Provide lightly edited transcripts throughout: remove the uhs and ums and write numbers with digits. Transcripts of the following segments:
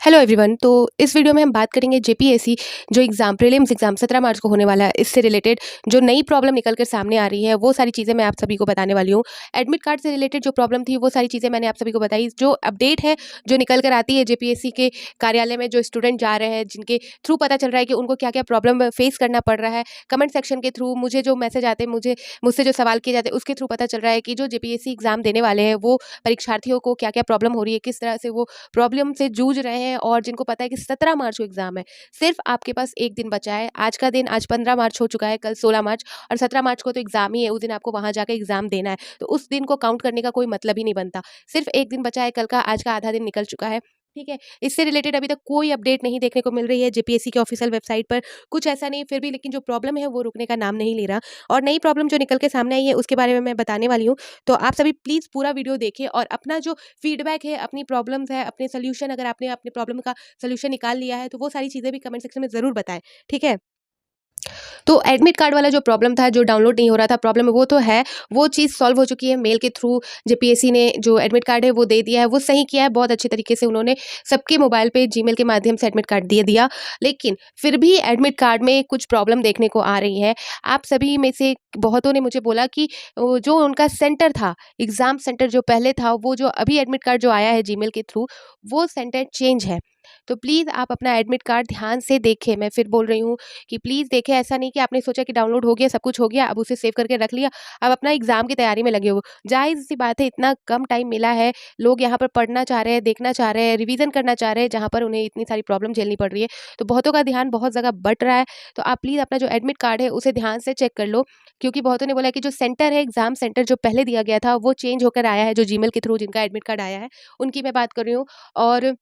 Hello everyone. तो इस video में हम बात करेंगे जेपीएससी जो एग्ज़ाम प्रीलिम्स एग्ज़ाम 17 मार्च को होने वाला है, इससे रिलेटेड जो नई प्रॉब्लम निकल कर सामने आ रही है वो सारी चीज़ें मैं आप सभी को बताने वाली हूँ। एडमिट कार्ड से रिलेटेड जो प्रॉब्लम थी वो सारी चीज़ें मैंने आप सभी को बताई। जो अपडेट है जो निकल कर आती है जेपीएससी के कार्यालय में, जो स्टूडेंट जा रहे हैं जिनके थ्रू पता चल रहा है कि उनको क्या क्या प्रॉब्लम फेस करना पड़ रहा है, कमेंट सेक्शन के थ्रू मुझे जो मैसेज आते हैं, मुझसे जो सवाल किए जाते हैं उसके थ्रू पता चल रहा है कि जो जेपीएससी एग्ज़ाम देने वाले हैं वो परीक्षार्थियों को क्या क्या प्रॉब्लम हो रही है, किस तरह से वो प्रॉब्लम से जूझ रहे हैं। और जिनको पता है कि 17 मार्च को एग्जाम है, सिर्फ आपके पास एक दिन बचा है। आज का दिन, आज 15 मार्च हो चुका है, कल 16 मार्च और 17 मार्च को तो एग्जाम ही है। उस दिन आपको वहां जाकर एग्जाम देना है, तो उस दिन को काउंट करने का कोई मतलब ही नहीं बनता। सिर्फ एक दिन बचा है, कल का, आज का आधा दिन निकल चुका है। ठीक है, इससे रिलेटेड अभी तक कोई अपडेट नहीं देखने को मिल रही है जेपीएससी के ऑफिशियल वेबसाइट पर। कुछ ऐसा नहीं, फिर भी लेकिन जो प्रॉब्लम है वो रुकने का नाम नहीं ले रहा। और नई प्रॉब्लम जो निकल के सामने आई है उसके बारे में मैं बताने वाली हूँ। तो आप सभी प्लीज़ पूरा वीडियो देखें और अपना जो फीडबैक है, अपनी प्रॉब्लम्स है, अपने सोल्यूशन, अगर आपने अपने प्रॉब्लम का सोल्यूशन निकाल लिया है तो वो सारी चीज़ें भी कमेंट सेक्शन में ज़रूर बताएं। ठीक है। तो एडमिट कार्ड वाला जो प्रॉब्लम था, जो डाउनलोड नहीं हो रहा था प्रॉब्लम, वो तो है, वो चीज़ सॉल्व हो चुकी है। मेल के थ्रू जेपीएससी ने जो एडमिट कार्ड है वो दे दिया है, वो सही किया है बहुत अच्छे तरीके से। उन्होंने सबके मोबाइल पे जीमेल के माध्यम से एडमिट कार्ड दे दिया। लेकिन फिर भी एडमिट कार्ड में कुछ प्रॉब्लम देखने को आ रही है। आप सभी में से बहुतों ने मुझे बोला कि जो उनका सेंटर था, एग्ज़ाम सेंटर जो पहले था, वो जो अभी एडमिट कार्ड जो आया है जीमेल के थ्रू, वो सेंटर चेंज है। तो प्लीज़ आप अपना एडमिट कार्ड ध्यान से देखें। मैं फिर बोल रही हूँ कि प्लीज़ देखें। ऐसा नहीं कि आपने सोचा कि डाउनलोड हो गया, सब कुछ हो गया, अब उसे सेव करके रख लिया, अब अपना एग्ज़ाम की तैयारी में लगे हो। जाहिर-सी बात है, इतना कम टाइम मिला है, लोग यहाँ पर पढ़ना चाह रहे हैं, देखना चाह रहे हैं, रिवीज़न करना चाह रहे हैं, जहाँ पर उन्हें इतनी सारी प्रॉब्लम झेलनी पड़ रही है। तो बहुतों का ध्यान बहुत जगह बँट रहा है। तो आप प्लीज़ अपना जो एडमिट कार्ड है उसे ध्यान से चेक कर लो, क्योंकि बहुतों ने बोला कि जो सेंटर है, एग्ज़ाम सेंटर जो पहले दिया गया था, वो चेंज होकर आया है। जो जीमेल के थ्रू जिनका एडमिट कार्ड आया है, उनकी मैं बात कर रही हूँ। और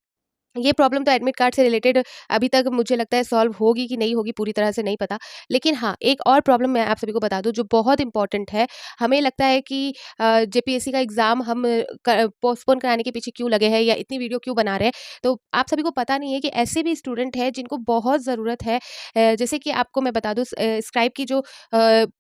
ये प्रॉब्लम तो एडमिट कार्ड से रिलेटेड अभी तक मुझे लगता है सॉल्व होगी कि नहीं होगी, पूरी तरह से नहीं पता। लेकिन हाँ, एक और प्रॉब्लम मैं आप सभी को बता दूँ जो बहुत इम्पोर्टेंट है। हमें लगता है कि जेपीएससी का एग्ज़ाम हम पोस्टपोन कराने के पीछे क्यों लगे हैं या इतनी वीडियो क्यों बना रहे हैं। तो आप सभी को पता नहीं है कि ऐसे भी स्टूडेंट हैं जिनको बहुत ज़रूरत है। जैसे कि आपको मैं बता दूँ, स्क्राइब की जो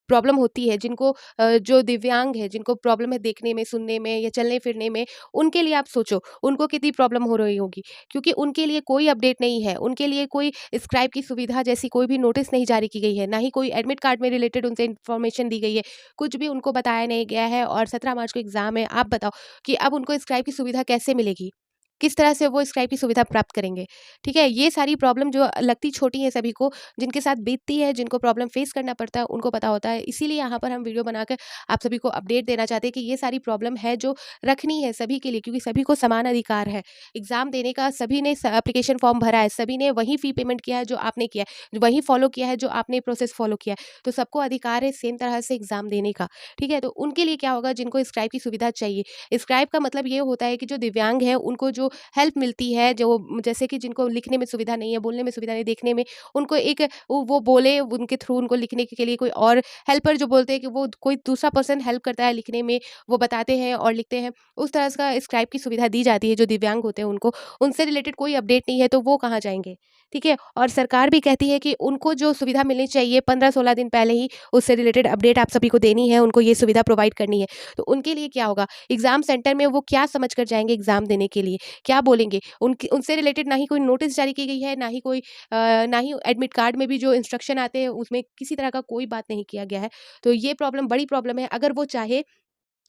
प्रॉब्लम होती है, जिनको जो दिव्यांग है, जिनको प्रॉब्लम है देखने में, सुनने में या चलने फिरने में, उनके लिए आप सोचो उनको कितनी प्रॉब्लम हो रही होगी। क्योंकि उनके लिए कोई अपडेट नहीं है, उनके लिए कोई स्क्राइब की सुविधा जैसी कोई भी नोटिस नहीं जारी की गई है, ना ही कोई एडमिट कार्ड में रिलेटेड उनसे इन्फॉर्मेशन दी गई है, कुछ भी उनको बताया नहीं गया है। और 17 मार्च को एग्ज़ाम है, आप बताओ कि अब उनको स्क्राइब की सुविधा कैसे मिलेगी? किस तरह से वो स्क्राइब की सुविधा प्राप्त करेंगे? ठीक है, ये सारी प्रॉब्लम जो लगती छोटी है सभी को, जिनके साथ बीतती है, जिनको प्रॉब्लम फेस करना पड़ता है, उनको पता होता है। इसीलिए यहाँ पर हम वीडियो बनाकर आप सभी को अपडेट देना चाहते हैं कि ये सारी प्रॉब्लम है जो रखनी है सभी के लिए, क्योंकि सभी को समान अधिकार है। एग्ज़ाम देने का सभी ने एप्लीकेशन फॉर्म भरा है, सभी ने वही फ़ी पेमेंट किया है जो आपने किया है, वही फॉलो किया है जो आपने प्रोसेस फॉलो किया है। तो सबको अधिकार है सेम तरह से एग्ज़ाम देने का। ठीक है, तो उनके लिए क्या होगा जिनको स्क्राइब की सुविधा चाहिए। स्क्राइब का मतलब ये होता है कि जो दिव्यांग है उनको जो हेल्प मिलती है, जो जैसे कि जिनको लिखने में सुविधा नहीं है, बोलने में सुविधा नहीं, देखने में, उनको एक वो बोले, उनके थ्रू उनको लिखने के लिए कोई और हेल्पर जो बोलते हैं कि वो कोई दूसरा पर्सन हेल्प करता है लिखने में, वो बताते हैं और लिखते हैं। उस तरह का स्क्राइब की सुविधा दी जाती है जो दिव्यांग होते हैं उनको। उनसे रिलेटेड कोई अपडेट नहीं है तो वो कहाँ जाएँगे? ठीक है? और सरकार भी कहती है कि उनको जो सुविधा मिलनी चाहिए 15-16 दिन पहले ही उससे रिलेटेड अपडेट आप सभी को देनी है, उनको ये सुविधा प्रोवाइड करनी है। तो उनके लिए क्या होगा? एग्ज़ाम सेंटर में वो क्या समझ कर जाएँगे एग्ज़ाम देने के लिए? क्या बोलेंगे? उनकी उनसे रिलेटेड ना ही कोई नोटिस जारी की गई है, ना ही कोई ना ही एडमिट कार्ड में भी जो इंस्ट्रक्शन आते हैं उसमें किसी तरह का कोई बात नहीं किया गया है। तो ये प्रॉब्लम बड़ी प्रॉब्लम है। अगर वो चाहे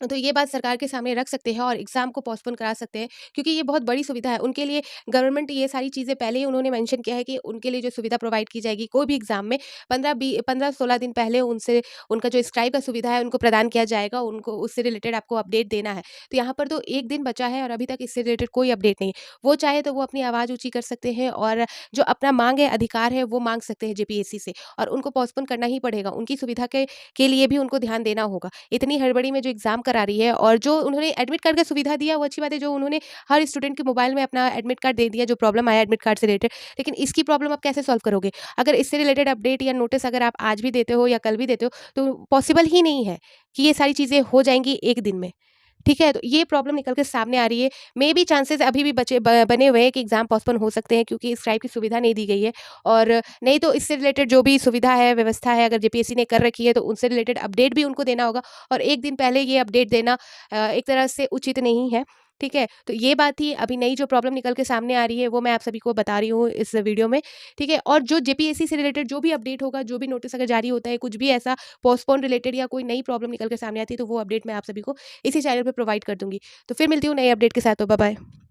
तो ये बात सरकार के सामने रख सकते हैं और एग्ज़ाम को पोस्टपोन करा सकते हैं, क्योंकि ये बहुत बड़ी सुविधा है उनके लिए। गवर्नमेंट ये सारी चीज़ें पहले ही उन्होंने मेंशन किया है कि उनके लिए जो सुविधा प्रोवाइड की जाएगी कोई भी एग्ज़ाम में 15-16 दिन पहले उनसे उनका जो स्क्राइब का सुविधा है उनको प्रदान किया जाएगा, उनको उससे रिलेटेड आपको अपडेट देना है। तो यहाँ पर तो 1 दिन बचा है और अभी तक इससे रिलेटेड कोई अपडेट नहीं है। वो चाहे तो वो अपनी आवाज़ ऊँची कर सकते हैं और जो अपना माँग है, अधिकार है, वो माँग सकते हैं जेपीएससी से, और उनको पोस्टपोन करना ही पड़ेगा। उनकी सुविधा के लिए भी उनको ध्यान देना होगा। इतनी हड़बड़ी में जो एग्ज़ाम करा रही है और जो उन्होंने एडमिट कार्ड का सुविधा दिया वो अच्छी बात है, जो उन्होंने हर स्टूडेंट के मोबाइल में अपना एडमिट कार्ड दे दिया, जो प्रॉब्लम आया एडमिट कार्ड से रिलेटेड। लेकिन इसकी प्रॉब्लम आप कैसे सॉल्व करोगे? अगर इससे रिलेटेड अपडेट या नोटिस अगर आप आज भी देते हो या कल भी देते हो, तो पॉसिबल ही नहीं है कि ये सारी चीज़ें हो जाएँगी 1 दिन में। ठीक है? तो ये प्रॉब्लम निकल के सामने आ रही है। मेबी चांसेस अभी भी बने हुए हैं कि एग्ज़ाम पोस्टपोन हो सकते हैं, क्योंकि स्क्राइब की सुविधा नहीं दी गई है। और नहीं तो इससे रिलेटेड जो भी सुविधा है, व्यवस्था है, अगर जेपीएससी ने कर रखी है तो उनसे रिलेटेड अपडेट भी उनको देना होगा। और 1 दिन पहले ये अपडेट देना एक तरह से उचित नहीं है। ठीक है? तो ये बात थी, अभी नई जो प्रॉब्लम निकल के सामने आ रही है वो मैं आप सभी को बता रही हूँ इस वीडियो में, ठीक है? और जो जेपीएससी से रिलेटेड जो भी अपडेट होगा, जो भी नोटिस अगर जारी होता है, कुछ भी ऐसा पोस्टपोन रिलेटेड या कोई नई प्रॉब्लम निकल के सामने आती है, तो वो अपडेट मैं आप सभी को इसी चैनल पे प्रोवाइड कर दूँगी। तो फिर मिलती हूँ नए अपडेट के साथ, तो बाय बाय।